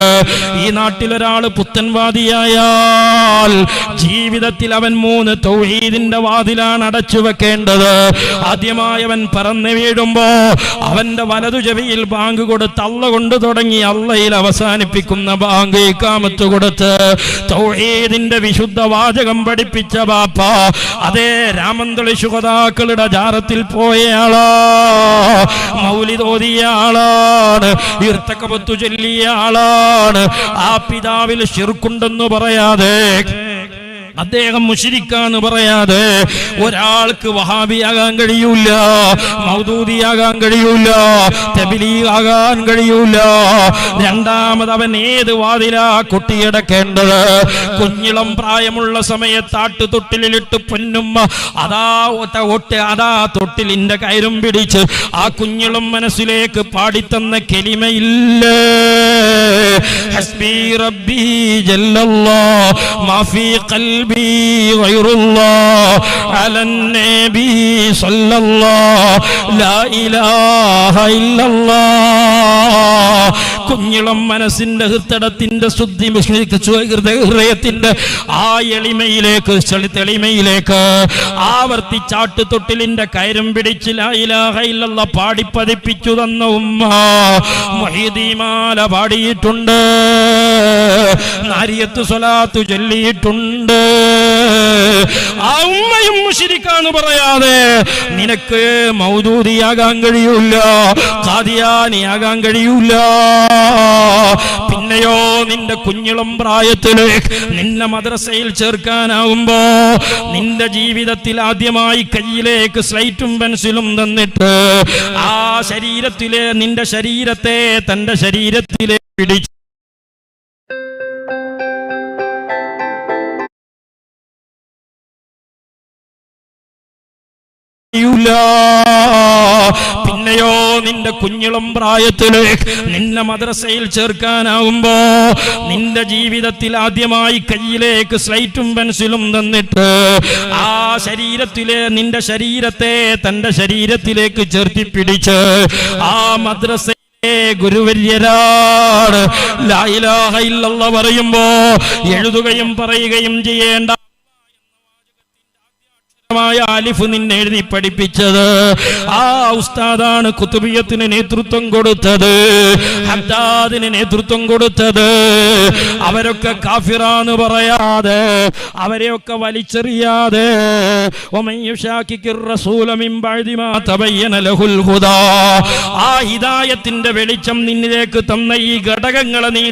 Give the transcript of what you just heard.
ഈ നാട്ടിലൊരാള് പുത്തൻവാദിയായാൽ ജീവിതത്തിൽ അവൻ 3 തൗഹീദിന്റെ വാതിലാണ് അടച്ചു വെക്കേണ്ടത്. ആദ്യമായി അവൻ പറന്നു വീഴുമ്പോ അവന്റെ വലതു ചെവിയിൽ ബാങ്ക് കൊടുത്ത് അള്ള കൊണ്ട് തുടങ്ങി അള്ളയിൽ അവസാനിപ്പിക്കുന്ന ബാങ്ക് ഇഖാമത്ത് കൊടുത്ത് തൗഹീദിന്റെ വിശുദ്ധ വാചകം പഠിപ്പിച്ച ബാപ്പ, അതേ രാമന്തളി ശുഹദാക്കളുടെ ജാറത്തിൽ പോയ ആളാ, മൗലിദ് ഓതിയ ആളാണ്, ഇർതകബത്തു ചൊല്ലിയ ആളാണ്. ആ പിതാവിൽ ശിർക്കുണ്ടെന്ന് പറയാതെ, അദ്ദേഹം മുശ്രിക്കാന്ന് പറയാതെ ഒരാൾക്ക് വഹാബിയാകാൻ കഴിയൂല, മൗദൂദിയാകാൻ കഴിയൂല, തബ്ലീഗാകാൻ കഴിയൂല. രണ്ടാമത് അവൻ ഏത് വാതിലാ കൊട്ടിയടക്കേണ്ടത്? കുഞ്ഞിളം പ്രായമുള്ള സമയത്ത് ആട്ടുതൊട്ടിലിട്ട് പൊന്നുമ്മ അതാ തൊട്ടിലിന്റെ കയറും പിടിച്ച് ആ കുഞ്ഞിളം മനസ്സിലേക്ക് പാടിത്തന്ന കലിമയില്ലേ, ഹസ്ബി റബ്ബി ജല്ലല്ലാഹ് മാ ഫീ ഖൽബി غير الله على النبي صلى الله لا إله إلا الله. കുഞ്ഞിളം മനസ്സിന്റെ ഹൃദയത്തിന്റെ ശുദ്ധി ഹൃദയത്തിന്റെ ആ എളിമയിലേക്ക് ആവർത്തിച്ചാട്ട് തൊട്ടിലിന്റെ കയറും പിടിച്ച് ലാ ഇലാഹ ഇല്ലല്ലാഹ് പാടി പതിപ്പിച്ചു തന്ന ഉമ്മ മുഹീദിമാല പാടിയിട്ടുണ്ട്, നാരിയത്ത് സ്വലാത്തു ചൊല്ലിയിട്ടുണ്ട്. ആ ഉമ്മയും മുശ്രിക്കാന്ന് പറയാതെ നിനക്ക് മൗദൂദിയാകാൻ കഴിയൂല, ഖാദിയാനിയാകാൻ കഴിയൂല. പിന്നെയോ നിന്റെ കുഞ്ഞിളം പ്രായത്തില് നിന്നെ മദ്രസയിൽ ചേർക്കാനാവുമ്പോ നിന്റെ ജീവിതത്തിൽ ആദ്യമായി കയ്യിലേക്ക് സ്ലേറ്റും പെൻസിലും തന്നിട്ട് ആ ശരീരത്തിലെ നിന്റെ ശരീരത്തെ തന്റെ ശരീരത്തിലേക്ക് പിടിച്ചു പിന്നെയോ നിന്റെ കുഞ്ഞിളം പ്രായത്തില് നിന്നെ മദ്രസയിൽ ചേർക്കാനാവുമ്പോ നിന്റെ ജീവിതത്തിൽ ആദ്യമായി കയ്യിലേക്ക് സ്ലേറ്റും പെൻസിലും തന്നിട്ട് ആ ശരീരത്തിലെ നിന്റെ ശരീരത്തെ തന്റെ ശരീരത്തിലേക്ക് ചേർത്തി പിടിച്ച് ആ മദ്രസ ഗുരുവര്യരാണ് ലാ ഇലാഹ ഇല്ലല്ലാഹ് പറയുമ്പോ എഴുതുകയും പറയുകയും ചെയ്യേണ്ട അലിഫ് നിന്നെ എഴുതി പഠിപ്പിച്ചത് ആ ഉസ്താദാണ്. കുതുബിയത്തിന് നേതൃത്വം കൊടുത്തത്, ഹദ്ദാദിന് നേതൃത്വം കൊടുത്തത്. അവരൊക്കെ കാഫിറാന്ന് പറയാതെ, അവരെയൊക്കെ വലിച്ചെറിയാതെ ആ ഹിദായത്തിന്റെ വെളിച്ചം നിന്നിലേക്ക് തന്ന ഈ ഘടകങ്ങളെ നീ